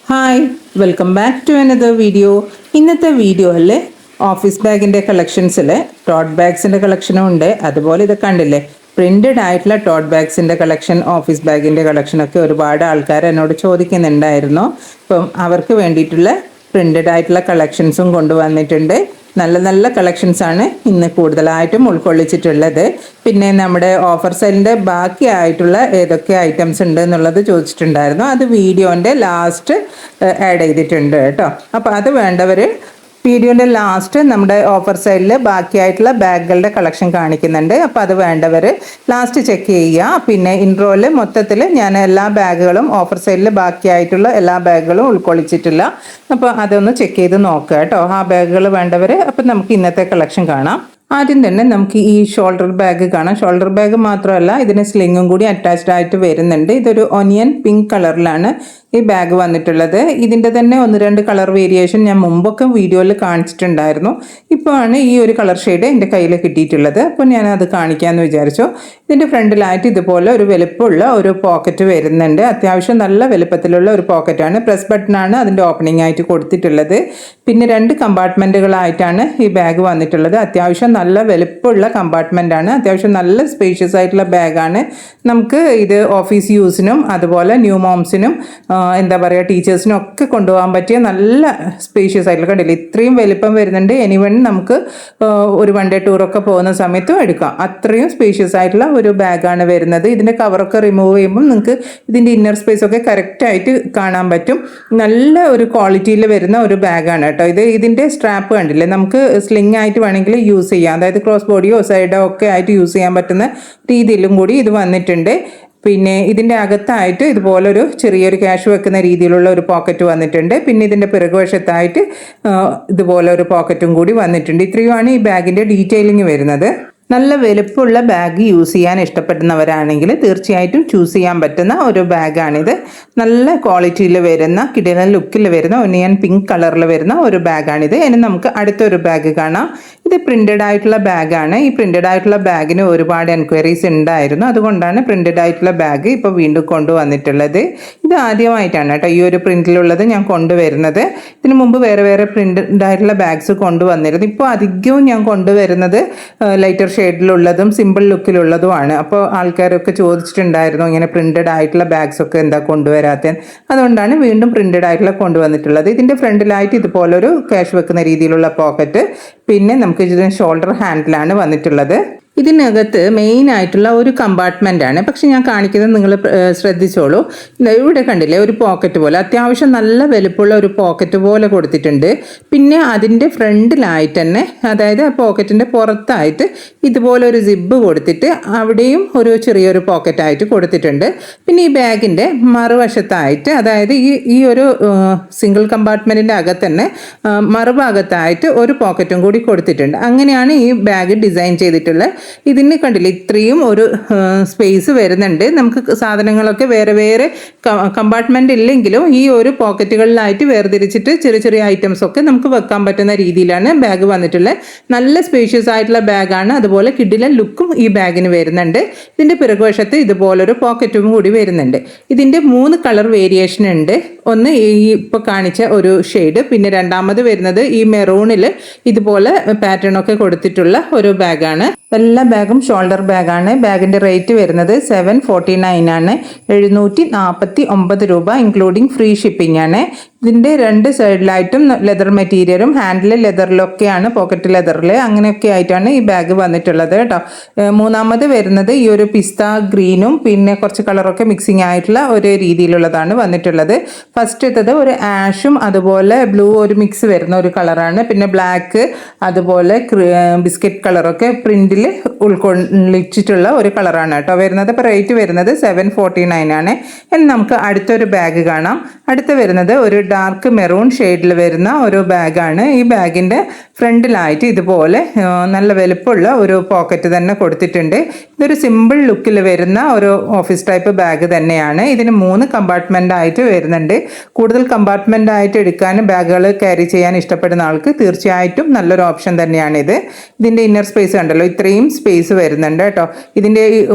Hi welcome back to another video. ഇന്നത്തെ വീഡിയോയിൽ office ബാഗിൻ്റെ കളക്ഷൻസിൽ taught ബാഗ്സിൻ്റെ കളക്ഷനും ഉണ്ട്. അതുപോലെ ഇത് കണ്ടില്ലേ, പ്രിൻറ്റഡ് ആയിട്ടുള്ള ടോട്ട് ബാഗ്സിൻ്റെ കളക്ഷൻ, ഓഫീസ് ബാഗിൻ്റെ കളക്ഷനൊക്കെ ഒരുപാട് ആൾക്കാർ എന്നോട് ചോദിക്കുന്നുണ്ടായിരുന്നു. അപ്പം അവർക്ക് വേണ്ടിയിട്ടുള്ള പ്രിൻറ്റഡ് ആയിട്ടുള്ള കളക്ഷൻസും കൊണ്ടുവന്നിട്ടുണ്ട്. നല്ല നല്ല കളക്ഷൻസാണ് ഇന്ന് കൂടുതലായിട്ടും ഉൾക്കൊള്ളിച്ചിട്ടുള്ളത്. പിന്നെ നമ്മുടെ ഓഫർ സെല്ലിൻ്റെ ബാക്കിയായിട്ടുള്ള ഏതൊക്കെ ഐറ്റംസ് ഉണ്ട് എന്നുള്ളത് ചോദിച്ചിട്ടുണ്ടായിരുന്നു. അത് വീഡിയോൻ്റെ ലാസ്റ്റ് ആഡ് ചെയ്തിട്ടുണ്ട് കേട്ടോ. അപ്പോൾ അത് വേണ്ടവർ വീഡിയോൻ്റെ ലാസ്റ്റ് നമ്മുടെ ഓഫർ സൈഡിൽ ബാക്കിയായിട്ടുള്ള ബാഗുകളുടെ കളക്ഷൻ കാണിക്കുന്നുണ്ട്. അപ്പോൾ അത് വേണ്ടവർ ലാസ്റ്റ് ചെക്ക് ചെയ്യുക. പിന്നെ ഇൻട്രോയിൽ മൊത്തത്തിൽ ഞാൻ എല്ലാ ബാഗുകളും ഓഫർ സൈഡിൽ ബാക്കിയായിട്ടുള്ള എല്ലാ ബാഗുകളും ഉൾക്കൊള്ളിച്ചിട്ടില്ല. അപ്പോൾ അതൊന്ന് ചെക്ക് ചെയ്ത് നോക്കുക കേട്ടോ, ആ ബാഗുകൾ വേണ്ടവർ. അപ്പം നമുക്ക് ഇന്നത്തെ കളക്ഷൻ കാണാം. ആദ്യം തന്നെ നമുക്ക് ഈ ഷോൾഡർ ബാഗ് കാണാം. ഷോൾഡർ ബാഗ് മാത്രമല്ല, ഇതിന് സ്ലിങ്ങും കൂടി അറ്റാച്ച്ഡ് ആയിട്ട് വരുന്നുണ്ട്. ഇതൊരു ഒനിയൻ പിങ്ക് കളറിലാണ് ഈ ബാഗ് വന്നിട്ടുള്ളത്. ഇതിൻ്റെ തന്നെ ഒന്ന് രണ്ട് കളർ വേരിയേഷൻ ഞാൻ മുമ്പൊക്കെ വീഡിയോയിൽ കാണിച്ചിട്ടുണ്ടായിരുന്നു. ഇപ്പോഴാണ് ഈ ഒരു കളർ ഷെയ്ഡ് എൻ്റെ കയ്യിൽ കിട്ടിയിട്ടുള്ളത്. അപ്പോൾ ഞാനത് കാണിക്കാമെന്ന് വിചാരിച്ചു. ഇതിൻ്റെ ഫ്രണ്ടിലായിട്ട് ഇതുപോലെ ഒരു വലുപ്പമുള്ള ഒരു പോക്കറ്റ് വരുന്നുണ്ട്. അത്യാവശ്യം നല്ല വലുപ്പത്തിലുള്ള ഒരു പോക്കറ്റാണ്. പ്രസ് ബട്ടണാണ് അതിൻ്റെ ഓപ്പണിംഗ് ആയിട്ട് കൊടുത്തിട്ടുള്ളത്. പിന്നെ രണ്ട് കമ്പാർട്ട്മെൻറ്റുകളായിട്ടാണ് ഈ ബാഗ് വന്നിട്ടുള്ളത്. അത്യാവശ്യം നല്ല വലുപ്പമുള്ള കമ്പാർട്ട്മെൻറ്റാണ്. അത്യാവശ്യം നല്ല സ്പേഷ്യസ് ആയിട്ടുള്ള ബാഗാണ്. നമുക്ക് ഇത് ഓഫീസ് യൂസിനും അതുപോലെ ന്യൂ മോംസിനും എന്താ പറയുക, ടീച്ചേഴ്സിനും ഒക്കെ കൊണ്ടുപോകാൻ പറ്റിയ നല്ല സ്പേഷ്യസ് ആയിട്ടുള്ള, കണ്ടില്ല ഇത്രയും വലിപ്പം വരുന്നുണ്ട്. എനിവൺ നമുക്ക് ഒരു വൺ ഡേ ടൂറൊക്കെ പോകുന്ന സമയത്തും എടുക്കാം. അത്രയും സ്പേഷ്യസ് ആയിട്ടുള്ള ഒരു ബാഗാണ് വരുന്നത്. ഇതിൻ്റെ കവറൊക്കെ റിമൂവ് ചെയ്യുമ്പം നിങ്ങൾക്ക് ഇതിൻ്റെ ഇന്നർ സ്പേസ് ഒക്കെ കറക്റ്റായിട്ട് കാണാൻ പറ്റും. നല്ല ഒരു ക്വാളിറ്റിയിൽ വരുന്ന ഒരു ബാഗാണ് കേട്ടോ ഇത്. ഇതിൻ്റെ സ്ട്രാപ്പ് കണ്ടില്ലേ, നമുക്ക് സ്ലിംഗ് ആയിട്ട് വേണമെങ്കിൽ യൂസ് ചെയ്യാം. അതായത് ക്രോസ് ബോഡിയോ സൈഡോ ഒക്കെ ആയിട്ട് യൂസ് ചെയ്യാൻ പറ്റുന്ന രീതിയിലും കൂടി ഇത് വന്നിട്ടുണ്ട്. പിന്നെ ഇതിൻ്റെ അകത്തായിട്ട് ഇതുപോലൊരു ചെറിയൊരു ക്യാഷ് വെക്കുന്ന രീതിയിലുള്ള ഒരു പോക്കറ്റ് വന്നിട്ടുണ്ട്. പിന്നെ ഇതിൻ്റെ പിറകുവശത്തായിട്ട് ഇതുപോലെ ഒരു പോക്കറ്റും കൂടി വന്നിട്ടുണ്ട്. ഇത്രയുമാണ് ഈ ബാഗിൻ്റെ ഡീറ്റെയിലിംഗ് വരുന്നത്. നല്ല വലുപ്പമുള്ള ബാഗ് യൂസ് ചെയ്യാൻ ഇഷ്ടപ്പെടുന്നവരാണെങ്കിൽ തീർച്ചയായിട്ടും ചൂസ് ചെയ്യാൻ പറ്റുന്ന ഒരു ബാഗാണിത്. നല്ല ക്വാളിറ്റിയിൽ വരുന്ന, കിടിലൻ ലുക്കിൽ വരുന്ന, ഒനിയൻ പിങ്ക് കളറിൽ വരുന്ന ഒരു ബാഗാണിത്. ഇനി നമുക്ക് അടുത്തൊരു ബാഗ് കാണാം. ഇത് പ്രിൻറ്റഡ് ആയിട്ടുള്ള ബാഗാണ്. ഈ പ്രിൻറ്റഡ് ആയിട്ടുള്ള ബാഗിന് ഒരുപാട് എൻക്വയറീസ് ഉണ്ടായിരുന്നു. അതുകൊണ്ടാണ് പ്രിൻറ്റഡ് ആയിട്ടുള്ള ബാഗ് ഇപ്പോൾ വീണ്ടും കൊണ്ടുവന്നിട്ടുള്ളത്. ഇത് ആദ്യമായിട്ടാണ് കേട്ടോ ഈ ഒരു പ്രിൻറ്റിലുള്ളത് ഞാൻ കൊണ്ടുവരുന്നത്. ഇതിനു മുമ്പ് വേറെ വേറെ പ്രിൻറ്റഡ് ആയിട്ടുള്ള ബാഗ്സ് കൊണ്ടുവന്നിരുന്നു. ഇപ്പോൾ അധികവും ഞാൻ കൊണ്ടുവരുന്നത് ലൈറ്റർ ഷെയ്ഡിലുള്ളതും സിമ്പിൾ ലുക്കിലുള്ളതുമാണ്. അപ്പോൾ ആൾക്കാരൊക്കെ ചോദിച്ചിട്ടുണ്ടായിരുന്നു ഇങ്ങനെ പ്രിൻറ്റഡ് ആയിട്ടുള്ള ബാഗ്സ് ഒക്കെ എന്താ കൊണ്ടുവരാത്തത്. അതുകൊണ്ടാണ് വീണ്ടും പ്രിൻറ്റഡ് ആയിട്ടുള്ള കൊണ്ടുവന്നിട്ടുള്ളത്. ഇതിൻ്റെ ഫ്രണ്ടിലായിട്ട് ഇതുപോലൊരു ക്യാഷ് വെക്കുന്ന രീതിയിലുള്ള പോക്കറ്റ്, പിന്നെ നമുക്ക് ഇതിന് ഷോൾഡർ ഹാൻഡിലാണ് വന്നിട്ടുള്ളത്. ഇതിനകത്ത് മെയിൻ ആയിട്ടുള്ള ഒരു കമ്പാർട്ട്മെൻറ്റാണ്. പക്ഷെ ഞാൻ കാണിക്കുന്നത് നിങ്ങൾ ശ്രദ്ധിച്ചോളൂ. ഇവിടെ കണ്ടില്ലേ, ഒരു പോക്കറ്റ് പോലെ, അത്യാവശ്യം നല്ല വലുപ്പമുള്ള ഒരു പോക്കറ്റ് പോലെ കൊടുത്തിട്ടുണ്ട്. പിന്നെ അതിൻ്റെ ഫ്രണ്ടിലായിട്ട് തന്നെ, അതായത് ആ പോക്കറ്റിൻ്റെ പുറത്തായിട്ട് ഇതുപോലെ ഒരു സിബ് കൊടുത്തിട്ട് അവിടെയും ഒരു ചെറിയൊരു പോക്കറ്റായിട്ട് കൊടുത്തിട്ടുണ്ട്. പിന്നെ ഈ ബാഗിൻ്റെ മറുവശത്തായിട്ട്, അതായത് ഈ ഒരു സിംഗിൾ കമ്പാർട്ട്മെൻറ്റിൻ്റെ അകത്ത് തന്നെ മറുഭാഗത്തായിട്ട് ഒരു പോക്കറ്റും കൂടി കൊടുത്തിട്ടുണ്ട്. അങ്ങനെയാണ് ഈ ബാഗ് ഡിസൈൻ ചെയ്തിട്ടുള്ളത്. ഇതിന് കണ്ടില്ല ഇത്രയും ഒരു സ്പേസ് വരുന്നുണ്ട്. നമുക്ക് സാധനങ്ങളൊക്കെ വേറെ വേറെ കമ്പാർട്ട്മെൻ്റ് ഇല്ലെങ്കിലും ഈ ഒരു പോക്കറ്റുകളിലായിട്ട് വേർതിരിച്ചിട്ട് ചെറിയ ചെറിയ ഐറ്റംസ് ഒക്കെ നമുക്ക് വെക്കാൻ പറ്റുന്ന രീതിയിലാണ് ബാഗ് വന്നിട്ടുള്ളത്. നല്ല സ്പേഷ്യസ് ആയിട്ടുള്ള ബാഗാണ്. അതുപോലെ കിടിലൻ ലുക്കും ഈ ബാഗിന് വരുന്നുണ്ട്. ഇതിൻ്റെ പിറകുവശത്ത് ഇതുപോലൊരു പോക്കറ്റും കൂടി വരുന്നുണ്ട്. ഇതിൻ്റെ 3 കളർ വേരിയേഷൻ ഉണ്ട്. ഒന്ന് ഈ ഇപ്പോൾ കാണിച്ച ഒരു ഷെയ്ഡ്, പിന്നെ രണ്ടാമത് വരുന്നത് ഈ മെറൂണിൽ ഇതുപോലെ പാറ്റേൺ ഒക്കെ കൊടുത്തിട്ടുള്ള ഒരു ബാഗാണ്. എല്ലാ ബാഗും ഷോൾഡർ ബാഗാണ്. ബാഗിൻ്റെ റേറ്റ് വരുന്നത് 749 ആണ്. 749 രൂപ ഇൻക്ലൂഡിങ് ഫ്രീ ഷിപ്പിംഗ് ആണ്. ഇതിൻ്റെ രണ്ട് സൈഡിലായിട്ടും ലെതർ മെറ്റീരിയലും ഹാൻഡിൽ ലെതറിലൊക്കെയാണ്, പോക്കറ്റ് ലെതറിൽ അങ്ങനെയൊക്കെ ആയിട്ടാണ് ഈ ബാഗ് വന്നിട്ടുള്ളത് കേട്ടോ. മൂന്നാമത് വരുന്നത് ഈ ഒരു പിസ്ത ഗ്രീനും പിന്നെ കുറച്ച് കളറൊക്കെ മിക്സിങ് ആയിട്ടുള്ള ഒരു രീതിയിലുള്ളതാണ് വന്നിട്ടുള്ളത്. ഫസ്റ്റ് ഇട്ടത് ഒരു ആഷും അതുപോലെ ബ്ലൂ ഒരു മിക്സ് വരുന്ന ഒരു കളറാണ്. പിന്നെ ബ്ലാക്ക് അതുപോലെ ബിസ്ക്കറ്റ് കളറൊക്കെ പ്രിൻറ്റിൽ ഉൾക്കൊള്ളിച്ചിട്ടുള്ള ഒരു കളറാണ് കേട്ടോ വരുന്നത്. അപ്പോൾ റേറ്റ് വരുന്നത് 749 ആണ്. ഇനി നമുക്ക് അടുത്തൊരു ബാഗ് കാണാം. അടുത്ത് വരുന്നത് ഒരു ഡാർക്ക് മെറൂൺ ഷെയ്ഡിൽ വരുന്ന ഒരു ബാഗാണ്. ഈ ബാഗിൻ്റെ ഫ്രണ്ടിലായിട്ട് ഇതുപോലെ നല്ല വലുപ്പമുള്ള ഒരു പോക്കറ്റ് തന്നെ കൊടുത്തിട്ടുണ്ട്. ഇതൊരു സിമ്പിൾ ലുക്കിൽ വരുന്ന ഒരു ഓഫീസ് ടൈപ്പ് ബാഗ് തന്നെയാണ്. ഇതിന് 3 കമ്പാർട്ട്മെൻ്റ് ആയിട്ട് വരുന്നുണ്ട്. കൂടുതൽ കമ്പാർട്ട്മെൻ്റ് ആയിട്ട് എടുക്കാനും ബാഗുകൾ ക്യാരി ചെയ്യാൻ ഇഷ്ടപ്പെടുന്ന ആൾക്ക് തീർച്ചയായിട്ടും നല്ലൊരു ഓപ്ഷൻ തന്നെയാണിത്. ഇതിൻ്റെ ഇന്നർ സ്പേസ് കണ്ടല്ലോ, ഇത്രയും സ്പേസ് വരുന്നുണ്ട് കേട്ടോ. ഇതിൻ്റെ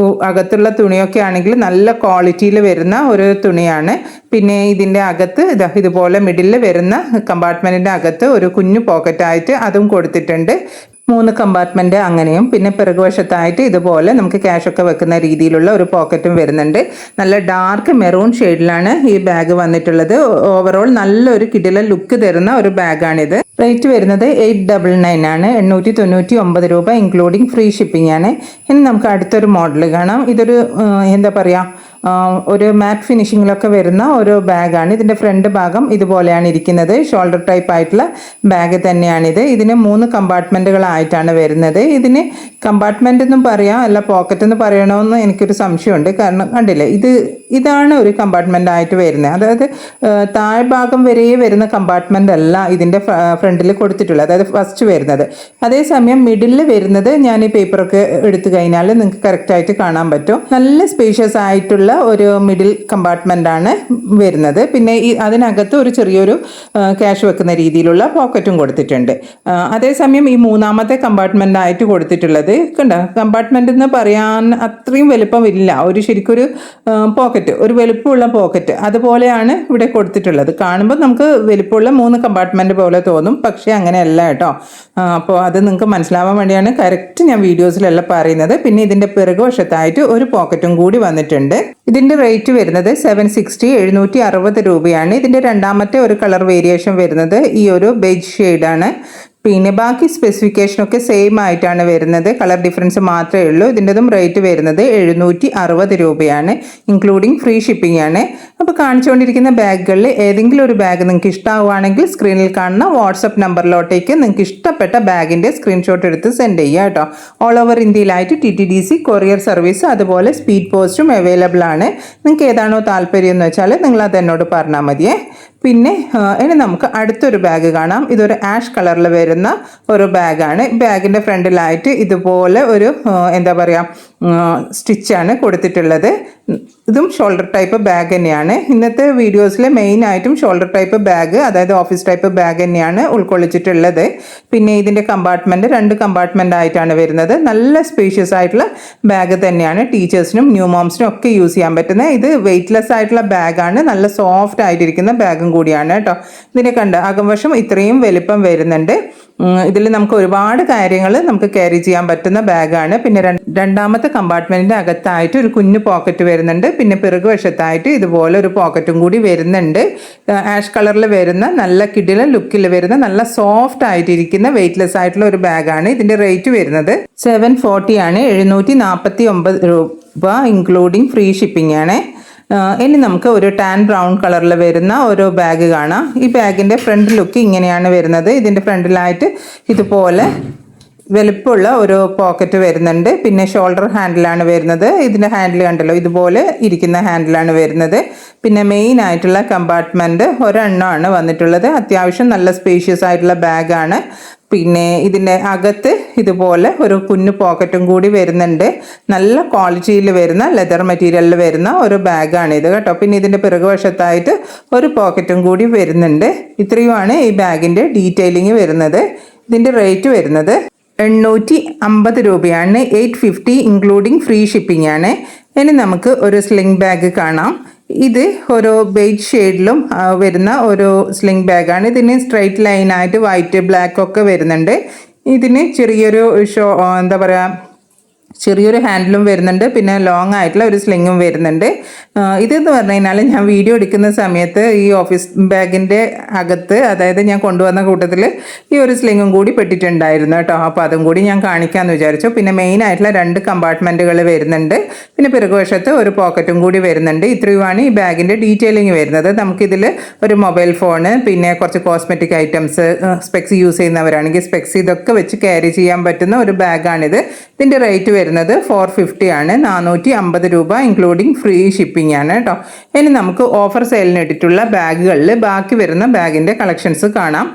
അകത്തുള്ള തുണിയൊക്കെ ആണെങ്കിൽ നല്ല ക്വാളിറ്റിയിൽ വരുന്ന ഒരു തുണിയാണ്. പിന്നെ ഇതിൻ്റെ അകത്ത് ഇതുപോലെ ഇതുപോലെ മിഡിലിൽ വരുന്ന കമ്പാർട്ട്മെൻറ്റിൻ്റെ അകത്ത് ഒരു കുഞ്ഞു പോക്കറ്റായിട്ട് അതും കൊടുത്തിട്ടുണ്ട്. 3 കമ്പാർട്ട്മെൻറ്റ് അങ്ങനെയും, പിന്നെ പിറകുവശത്തായിട്ട് ഇതുപോലെ നമുക്ക് ക്യാഷൊക്കെ വെക്കുന്ന രീതിയിലുള്ള ഒരു പോക്കറ്റും വരുന്നുണ്ട്. നല്ല ഡാർക്ക് മെറൂൺ ഷെയ്ഡിലാണ് ഈ ബാഗ് വന്നിട്ടുള്ളത്. ഓവറോൾ നല്ലൊരു കിടിലൻ ലുക്ക് തരുന്ന ഒരു ബാഗാണിത്. റേറ്റ് വരുന്നത് 899 ആണ്, 899 രൂപ ഇൻക്ലൂഡിങ് ഫ്രീ ഷിപ്പിംഗ് ആണ്. ഇനി നമുക്ക് അടുത്തൊരു മോഡൽ കാണാം. ഇതൊരു എന്താ പറയുക, ഒരു മാറ്റ് ഫിനിഷിങ്ങിലൊക്കെ വരുന്ന ഒരു ബാഗാണ്. ഇതിൻ്റെ ഫ്രണ്ട് ഭാഗം ഇതുപോലെയാണ് ഇരിക്കുന്നത്. ഷോൾഡർ ടൈപ്പ് ആയിട്ടുള്ള ബാഗ് തന്നെയാണിത്. ഇതിന് 3 കമ്പാർട്ട്മെൻറ്റുകളായിട്ടാണ് വരുന്നത്. ഇതിന് കമ്പാർട്ട്മെൻ്റ് എന്നും പറയാം, അല്ല പോക്കറ്റ് എന്ന് പറയണമെന്ന് എനിക്കൊരു സംശയമുണ്ട്. കാരണം കണ്ടില്ലേ, ഇതാണ് ഒരു കമ്പാർട്ട്മെൻ്റ് ആയിട്ട് വരുന്നത്. അതായത് താഴ്ഭാഗം വരെ വരുന്ന കമ്പാർട്ട്മെൻ്റ് അല്ല ഇതിൻ്റെ ഫ്രണ്ടിൽ കൊടുത്തിട്ടുള്ളത്, അതായത് ഫസ്റ്റ് വരുന്നത്. അതേസമയം മിഡിലിൽ വരുന്നത് ഞാൻ ഈ പേപ്പറൊക്കെ എടുത്തു കഴിഞ്ഞാൽ നിങ്ങൾക്ക് കറക്റ്റായിട്ട് കാണാൻ പറ്റും. നല്ല സ്പേഷ്യസ് ആയിട്ടുള്ള ഒരു മിഡിൽ കമ്പാർട്ട്മെൻ്റ് ആണ് വരുന്നത്. പിന്നെ അതിനകത്ത് ഒരു ചെറിയൊരു ക്യാഷ് വെക്കുന്ന രീതിയിലുള്ള പോക്കറ്റും കൊടുത്തിട്ടുണ്ട്. അതേസമയം ഈ 3ാമത്തെ കമ്പാർട്ട്മെൻ്റ് ആയിട്ട് കൊടുത്തിട്ടുള്ളത് കണ്ടോ, കമ്പാർട്ട്മെൻ്റ് എന്ന് പറയാൻ അത്രയും വലുപ്പമില്ല, ഒരു ശരിക്കൊരു പോക്കറ്റ്, ഒരു വലുപ്പമുള്ള പോക്കറ്റ് അതുപോലെയാണ് ഇവിടെ കൊടുത്തിട്ടുള്ളത്. കാണുമ്പോൾ നമുക്ക് വലുപ്പമുള്ള 3 കമ്പാർട്ട്മെൻറ്റ് പോലെ തോന്നും, പക്ഷേ അങ്ങനെയല്ല കേട്ടോ. അപ്പോൾ അത് നിങ്ങൾക്ക് മനസ്സിലാവാൻ വേണ്ടിയാണ് കറക്റ്റ് ഞാൻ വീഡിയോസിലെല്ലാം പറയുന്നത്. പിന്നെ ഇതിൻ്റെ പിറകുവശത്തായിട്ട് ഒരു പോക്കറ്റും കൂടി വന്നിട്ടുണ്ട്. ഇതിൻ്റെ റേറ്റ് വരുന്നത് 760 രൂപയാണ്. ഇതിൻ്റെ 2ാമത്തെ ഒരു കളർ വേരിയേഷൻ വരുന്നത് ഈ ഒരു ബേജ് ഷെയ്ഡാണ്. പിന്നെ ബാക്കി സ്പെസിഫിക്കേഷനൊക്കെ സെയിം ആയിട്ടാണ് വരുന്നത്, കളർ ഡിഫറൻസ് മാത്രമേ ഉള്ളൂ. ഇതിൻ്റെതും റേറ്റ് വരുന്നത് 760 രൂപയാണ് ഇൻക്ലൂഡിങ് ഫ്രീ ഷിപ്പിംഗ് ആണ്. അപ്പോൾ കാണിച്ചുകൊണ്ടിരിക്കുന്ന ബാഗുകളിൽ ഏതെങ്കിലും ഒരു ബാഗ് നിങ്ങൾക്ക് ഇഷ്ടമാവുകയാണെങ്കിൽ സ്ക്രീനിൽ കാണുന്ന വാട്സപ്പ് നമ്പറിലോട്ടേക്ക് നിങ്ങൾക്ക് ഇഷ്ടപ്പെട്ട ബാഗിൻ്റെ സ്ക്രീൻഷോട്ട് എടുത്ത് സെൻഡ് ചെയ്യുക കേട്ടോ. ഓൾ ഓവർ ഇന്ത്യയിലായിട്ട് TTDC കൊറിയർ സർവീസ് അതുപോലെ സ്പീഡ് പോസ്റ്റും അവൈലബിൾ ആണ്. നിങ്ങൾക്ക് ഏതാണോ താല്പര്യം എന്ന് വെച്ചാൽ നിങ്ങൾ അത് എന്നോട് പറഞ്ഞാൽ മതിയേ. പിന്നെ ഇനി നമുക്ക് അടുത്തൊരു ബാഗ് കാണാം. ഇതൊരു ആഷ് കളറിൽ വരുന്ന ഒരു ബാഗാണ്. ബാഗിൻ്റെ ഫ്രണ്ടിലായിട്ട് ഇതുപോലെ ഒരു എന്താ പറയുക സ്റ്റിച്ചാണ് കൊടുത്തിട്ടുള്ളത്. ഇതും ഷോൾഡർ ടൈപ്പ് ബാഗ് തന്നെയാണ്. ഇന്നത്തെ വീഡിയോസിൽ മെയിനായിട്ടും ഷോൾഡർ ടൈപ്പ് ബാഗ്, അതായത് ഓഫീസ് ടൈപ്പ് ബാഗ് തന്നെയാണ് ഉൾക്കൊള്ളിച്ചിട്ടുള്ളത്. പിന്നെ ഇതിൻ്റെ കമ്പാർട്ട്മെൻറ്റ് 2 കമ്പാർട്ട്മെൻ്റ് ആയിട്ടാണ് വരുന്നത്. നല്ല സ്പേഷ്യസ് ആയിട്ടുള്ള ബാഗ് തന്നെയാണ്. ടീച്ചേഴ്സിനും ന്യൂ മോംസിനും ഒക്കെ യൂസ് ചെയ്യാൻ പറ്റുന്ന, ഇത് വെയ്റ്റ്ലെസ് ആയിട്ടുള്ള ബാഗാണ്. നല്ല സോഫ്റ്റ് ആയിട്ടിരിക്കുന്ന ബാഗും കൂടിയാണ് കേട്ടോ. ഇതിനെ കണ്ട് അകംവശം ഇത്രയും വലിപ്പം വരുന്നുണ്ട്. ഇതിൽ നമുക്ക് ഒരുപാട് കാര്യങ്ങൾ നമുക്ക് ക്യാരി ചെയ്യാൻ പറ്റുന്ന ബാഗാണ്. പിന്നെ 2ാമത്തെ കമ്പാർട്ട്മെൻറ്റിൻ്റെ അകത്തായിട്ട് ഒരു കുഞ്ഞു പോക്കറ്റ് വരുന്നുണ്ട്. പിന്നെ പിറകുവശത്തായിട്ട് ഇതുപോലെ ഒരു പോക്കറ്റും കൂടി വരുന്നുണ്ട്. ആഷ് കളറിൽ വരുന്ന നല്ല കിടിലൻ ലുക്കിൽ വരുന്ന നല്ല സോഫ്റ്റ് ആയിട്ടിരിക്കുന്ന വെയ്റ്റ്ലെസ് ആയിട്ടുള്ള ഒരു ബാഗാണ്. ഇതിൻ്റെ റേറ്റ് വരുന്നത് 740 ആണ്, 749 രൂപ ഇൻക്ലൂഡിങ് ഫ്രീ ഷിപ്പിംഗ് ആണ്. ഇനി നമുക്ക് ഒരു ടാൻ ബ്രൗൺ കളറിൽ വരുന്ന ഒരു ബാഗ് കാണാം. ഈ ബാഗിൻ്റെ ഫ്രണ്ട് ലുക്ക് ഇങ്ങനെയാണ് വരുന്നത്. ഇതിൻ്റെ ഫ്രണ്ടിലായിട്ട് ഇതുപോലെ വലുപ്പമുള്ള ഒരു പോക്കറ്റ് വരുന്നുണ്ട്. പിന്നെ ഷോൾഡർ ഹാൻഡിലാണ് വരുന്നത്. ഇതിൻ്റെ ഹാൻഡിൽ കണ്ടല്ലോ, ഇതുപോലെ ഇരിക്കുന്ന ഹാൻഡിലാണ് വരുന്നത്. പിന്നെ മെയിൻ ആയിട്ടുള്ള കമ്പാർട്ട്മെൻറ്റ് ഒരെണ്ണമാണ് വന്നിട്ടുള്ളത്. അത്യാവശ്യം നല്ല സ്പേഷ്യസ് ആയിട്ടുള്ള ബാഗാണ്. പിന്നെ ഇതിൻ്റെ അകത്ത് ഇതുപോലെ ഒരു കുഞ്ഞു പോക്കറ്റും കൂടി വരുന്നുണ്ട്. നല്ല ക്വാളിറ്റിയിൽ വരുന്ന ലെതർ മെറ്റീരിയലിൽ വരുന്ന ഒരു ബാഗാണിത് കേട്ടോ. പിന്നെ ഇതിൻ്റെ പിറകുവശത്തായിട്ട് ഒരു പോക്കറ്റും കൂടി വരുന്നുണ്ട്. ഇത്രയുമാണ് ഈ ബാഗിൻ്റെ ഡീറ്റെയിലിംഗ് വരുന്നത്. ഇതിൻ്റെ റേറ്റ് വരുന്നത് 850 രൂപയാണ്, 850 ഇൻക്ലൂഡിങ് ഫ്രീ ഷിപ്പിംഗ് ആണ്. ഇനി നമുക്ക് ഒരു സ്ലിംഗ് ബാഗ് കാണാം. ഇത് ഒരു ബേജ് ഷെയ്ഡിലും വരുന്ന ഒരു സ്ലിംഗ് ബാഗാണ്. ഇതിന് സ്ട്രൈറ്റ് ലൈനായിട്ട് വൈറ്റ് ബ്ലാക്ക് ഒക്കെ വരുന്നുണ്ട്. ഇതിന് ചെറിയൊരു എന്താ പറയുക, ചെറിയൊരു ഹാൻഡിലും വരുന്നുണ്ട്. പിന്നെ ലോങ് ആയിട്ടുള്ള ഒരു സ്ലിങ്ങും വരുന്നുണ്ട്. ഇതെന്ന് പറഞ്ഞു കഴിഞ്ഞാൽ ഞാൻ വീഡിയോ എടുക്കുന്ന സമയത്ത് ഈ ഓഫീസ് ബാഗിൻ്റെ അകത്ത്, അതായത് ഞാൻ കൊണ്ടുവന്ന കൂട്ടത്തിൽ ഈ ഒരു സ്ലിങ്ങും കൂടി പെട്ടിട്ടുണ്ടായിരുന്നു കേട്ടോ. അപ്പോൾ അതും കൂടി ഞാൻ കാണിക്കാമെന്ന് വിചാരിച്ചു. പിന്നെ മെയിൻ ആയിട്ടുള്ള 2 കമ്പാർട്ട്മെൻറ്റുകൾ വരുന്നുണ്ട്. പിന്നെ പിറകുവശത്ത് ഒരു പോക്കറ്റും കൂടി വരുന്നുണ്ട്. ഇത്രയുമാണ് ഈ ബാഗിൻ്റെ ഡീറ്റെയിലിംഗ് വരുന്നത്. നമുക്കിതിൽ ഒരു മൊബൈൽ ഫോണ്, പിന്നെ കുറച്ച് കോസ്മെറ്റിക് ഐറ്റംസ്, സ്പെക്സ് യൂസ് ചെയ്യുന്നവരാണെങ്കിൽ സ്പെക്സ്, ഇതൊക്കെ വെച്ച് ക്യാരി ചെയ്യാൻ പറ്റുന്ന ഒരു ബാഗാണിത്. ഇതിൻ്റെ റേറ്റ് വരുന്നത് 450 ആണ്, 450 രൂപ ഇൻക്ലൂഡിങ് ഫ്രീ ഷിപ്പിംഗ് ആണ് കേട്ടോ. ഇനി നമുക്ക് ഓഫർ സെയിലിന് ഇട്ടിട്ടുള്ള ബാഗുകളിൽ ബാക്കി വരുന്ന ബാഗിൻ്റെ കളക്ഷൻസ് കാണാം.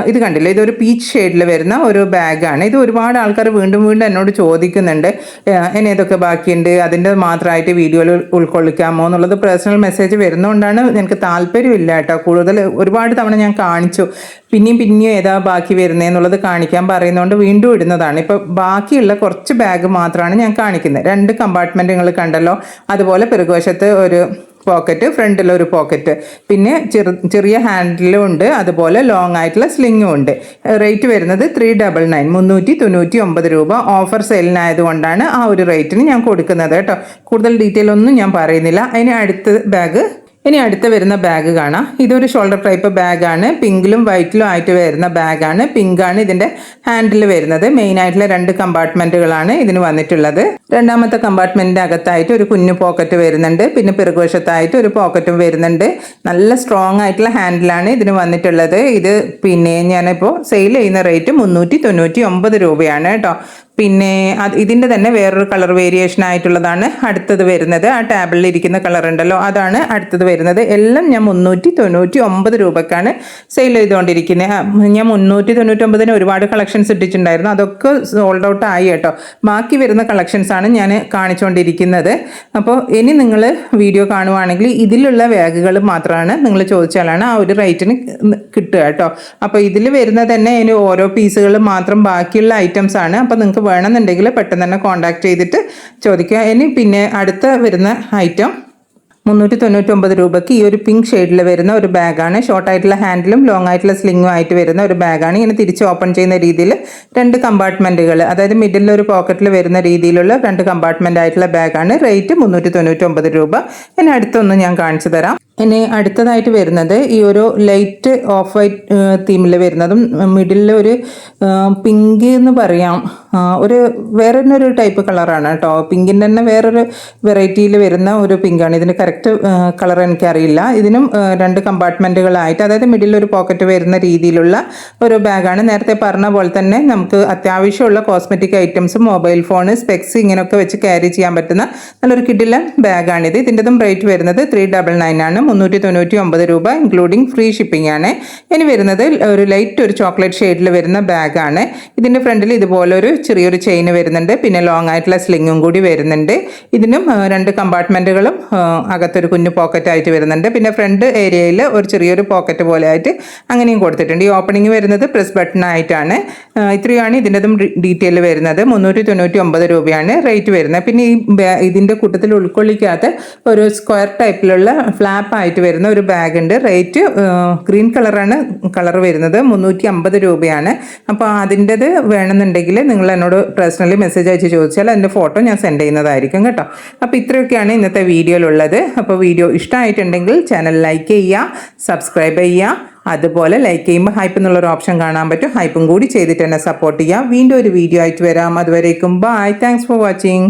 ഇത് കണ്ടില്ലേ, ഇതൊരു പീച്ച് ഷെയ്ഡിൽ വരുന്ന ഒരു ബാഗാണ്. ഇത് ഒരുപാട് ആൾക്കാർ വീണ്ടും വീണ്ടും എന്നോട് ചോദിക്കുന്നുണ്ട്, ഇനി ഏതൊക്കെ ബാക്കിയുണ്ട്, അതിൻ്റെ മാത്രമായിട്ട് വീഡിയോയിൽ ഉൾക്കൊള്ളിക്കാമോ എന്നുള്ളത് പേഴ്സണൽ മെസ്സേജ് വരുന്നതുകൊണ്ടാണ്. എനിക്ക് താല്പര്യമില്ല കേട്ടോ. കൂടുതൽ ഒരുപാട് തവണ ഞാൻ കാണിച്ചു, പിന്നെയും ഏതാ ബാക്കി വരുന്നതെന്നുള്ളത് കാണിക്കാൻ പറയുന്നതുകൊണ്ട് വീണ്ടും ഇടുന്നതാണ്. ഇപ്പോൾ ബാക്കിയുള്ള കുറച്ച് ബാഗ് മാത്രമാണ് ഞാൻ കാണിക്കുന്നത്. 2 കമ്പാർട്ട്മെൻറ്റ് നിങ്ങൾ കണ്ടല്ലോ. അതുപോലെ പിറകുവശത്ത് ഒരു പോക്കറ്റ്, ഫ്രണ്ടിലൊരു പോക്കറ്റ്, പിന്നെ ചെറിയ ഹാൻഡിലും ഉണ്ട്, അതുപോലെ ലോങ് ആയിട്ടുള്ള സ്ലിങ്ങും ഉണ്ട്. റേറ്റ് വരുന്നത് 399 399 രൂപ. ഓഫർ സെയിലിനായതുകൊണ്ടാണ് ആ ഒരു റേറ്റിന് ഞാൻ കൊടുക്കുന്നത് കേട്ടോ. കൂടുതൽ ഡീറ്റെയിൽ ഒന്നും ഞാൻ പറയുന്നില്ല. ഇനി അടുത്ത് വരുന്ന ബാഗ് കാണാം. ഇതൊരു ഷോൾഡർ ടൈപ്പ് ബാഗാണ്. പിങ്കിലും വൈറ്റിലും ആയിട്ട് വരുന്ന ബാഗാണ്. പിങ്കാണ് ഇതിൻ്റെ ഹാൻഡിൽ വരുന്നത്. മെയിൻ ആയിട്ടുള്ള 2 കമ്പാർട്ട്മെൻറ്റുകളാണ് ഇതിന് വന്നിട്ടുള്ളത്. രണ്ടാമത്തെ കമ്പാർട്ട്മെൻറ്റിൻ്റെ അകത്തായിട്ട് ഒരു കുഞ്ഞു പോക്കറ്റ് വരുന്നുണ്ട്. പിന്നെ പിറകുവശത്തായിട്ട് ഒരു പോക്കറ്റും വരുന്നുണ്ട്. നല്ല സ്ട്രോങ് ആയിട്ടുള്ള ഹാൻഡിലാണ് ഇതിന് വന്നിട്ടുള്ളത്. ഇത് പിന്നെ ഞാനിപ്പോൾ സെയിൽ ചെയ്യുന്ന റേറ്റ് 399 രൂപയാണ് കേട്ടോ. പിന്നെ ഇതിൻ്റെ തന്നെ വേറൊരു കളർ വേരിയേഷൻ ആയിട്ടുള്ളതാണ് അടുത്തത് വരുന്നത്. ആ ടാബിളിൽ ഇരിക്കുന്ന കളർ ഉണ്ടല്ലോ, അതാണ് അടുത്തത് വരുന്നത്. എല്ലാം ഞാൻ 399 രൂപക്കാണ് സെയിൽ ചെയ്തുകൊണ്ടിരിക്കുന്നത്. ഞാൻ 399 ഒരുപാട് കളക്ഷൻസ് ഇട്ടിട്ടുണ്ടായിരുന്നു. അതൊക്കെ സോൾഡ് ഔട്ട് ആയി കേട്ടോ. ബാക്കി വരുന്ന കളക്ഷൻസാണ് ഞാൻ കാണിച്ചുകൊണ്ടിരിക്കുന്നത്. അപ്പോൾ ഇനി നിങ്ങൾ വീഡിയോ കാണുവാണെങ്കിൽ ഇതിലുള്ള ബാഗുകൾ മാത്രമാണ് നിങ്ങൾ ചോദിച്ചാലാണ് ആ ഒരു റേറ്റിന് കിട്ടുക കേട്ടോ. അപ്പോൾ ഇതിൽ വരുന്നത് തന്നെ ഇനി ഓരോ പീസുകൾ മാത്രം ബാക്കിയുള്ള ഐറ്റംസ് ആണ്. അപ്പോൾ നിങ്ങൾക്ക് വേണമെന്നുണ്ടെങ്കിൽ പെട്ടെന്ന് തന്നെ കോൺടാക്ട് ചെയ്തിട്ട് ചോദിക്കുക. ഇനി പിന്നെ അടുത്ത വരുന്ന ഐറ്റം 399 രൂപയ്ക്ക് ഈ ഒരു പിങ്ക് ഷെയ്ഡിൽ വരുന്ന ഒരു ബാഗാണ്. ഷോർട്ടായിട്ടുള്ള ഹാൻഡിലും ലോങ് ആയിട്ടുള്ള സ്ലിങ്ങും ആയിട്ട് വരുന്ന ഒരു ബാഗാണ്. ഇങ്ങനെ തിരിച്ച് ഓപ്പൺ ചെയ്യുന്ന രീതിയിൽ 2 കമ്പാർട്ട്മെൻറ്റുകൾ, അതായത് മിഡിലിൽ ഒരു പോക്കറ്റിൽ വരുന്ന രീതിയിലുള്ള 2 കമ്പാർട്ട്മെൻ്റ് ആയിട്ടുള്ള ബാഗാണ്. റേറ്റ് 399 രൂപ. ഇനി അടുത്തൊന്ന് ഞാൻ കാണിച്ചു തരാം. ഇനി അടുത്തതായിട്ട് വരുന്നത് ഈ ഒരു ലൈറ്റ് ഓഫ് വൈറ്റ് തീമിൽ വരുന്നതും മിഡിലിൽ ഒരു പിങ്ക് എന്ന് പറയാം, ഒരു വേറെ തന്നെ ഒരു ടൈപ്പ് കളറാണ് കേട്ടോ. പിങ്കിൻ്റെ തന്നെ വേറൊരു വെറൈറ്റിയിൽ വരുന്ന ഒരു പിങ്കാണ്. ഇതിൻ്റെ കറക്റ്റ് കളർ എനിക്കറിയില്ല. ഇതിനും 2 കമ്പാർട്ട്മെൻറ്റുകളായിട്ട്, അതായത് മിഡിലിൽ ഒരു പോക്കറ്റ് വരുന്ന രീതിയിലുള്ള ഒരു ബാഗാണ്. നേരത്തെ പറഞ്ഞ പോലെ തന്നെ നമുക്ക് അത്യാവശ്യമുള്ള cosmetic items, mobile phone, specs ഇങ്ങനെയൊക്കെ വെച്ച് ക്യാരി ചെയ്യാൻ പറ്റുന്ന നല്ലൊരു കിഡിലൻ ബാഗാണിത്. ഇതിൻ്റെതും റേറ്റ് വരുന്നത് 399 ആണ്. 399 രൂപ ഇൻക്ലൂഡിങ് ഫ്രീ ഷിപ്പിംഗ് ആണ്. ഇനി വരുന്നത് ഒരു ചോക്ലേറ്റ് ഷെയ്ഡിൽ വരുന്ന ബാഗാണ്. ഇതിൻ്റെ ഫ്രണ്ടിൽ ഇതുപോലെ ഒരു ചെറിയൊരു ചെയിൻ വരുന്നുണ്ട്. പിന്നെ ലോങ് ആയിട്ടുള്ള സ്ലിങ്ങും കൂടി വരുന്നുണ്ട്. ഇതിനും 2 കമ്പാർട്ട്മെൻറ്റുകളും അകത്തൊരു കുഞ്ഞു പോക്കറ്റ് ആയിട്ട് വരുന്നുണ്ട്. പിന്നെ ഫ്രണ്ട് ഏരിയയിൽ ഒരു ചെറിയൊരു പോക്കറ്റ് പോലെ ആയിട്ട് അങ്ങനെയും കൊടുത്തിട്ടുണ്ട്. ഈ ഓപ്പണിംഗ് വരുന്നത് പ്രസ് ബട്ടൺ ആയിട്ടാണ്. ഇത്രയാണ് ഇതിൻ്റെതും ഡീറ്റെയിൽ വരുന്നത്. 399 രൂപയാണ് റേറ്റ് വരുന്നത്. പിന്നെ ഇതിൻ്റെ കൂട്ടത്തിൽ ഉൾക്കൊള്ളിക്കാത്ത ഒരു സ്ക്വയർ ടൈപ്പിലുള്ള ഫ്ലാപ്പ് ആയിട്ട് വരുന്ന ഒരു ബാഗ് ഉണ്ട്. റേറ്റ് ഗ്രീൻ കളർ വരുന്നത് 350 രൂപയാണ്. അപ്പോൾ അതിൻ്റെത് വേണമെന്നുണ്ടെങ്കിൽ നിങ്ങൾ എന്നോട് പേഴ്സണലി മെസ്സേജ് അയച്ച് ചോദിച്ചാൽ അതിൻ്റെ ഫോട്ടോ ഞാൻ സെൻഡ് ചെയ്യുന്നതായിരിക്കും കേട്ടോ. അപ്പോൾ ഇത്രയൊക്കെയാണ് ഇന്നത്തെ വീഡിയോയിലുള്ളത്. അപ്പോൾ വീഡിയോ ഇഷ്ടമായിട്ടുണ്ടെങ്കിൽ ചാനൽ ലൈക്ക് ചെയ്യുക, സബ്സ്ക്രൈബ് ചെയ്യുക. അതുപോലെ ലൈക്ക് ചെയ്യുമ്പോൾ ഹൈപ്പ് എന്നുള്ളൊരു ഓപ്ഷൻ കാണാൻ പറ്റും. ഹൈപ്പും കൂടി ചെയ്തിട്ട് എന്നെ സപ്പോർട്ട് ചെയ്യുക. വീണ്ടും ഒരു വീഡിയോ ആയിട്ട് വരാം. അതുവരേക്കും ബൈ. Thanks for watching.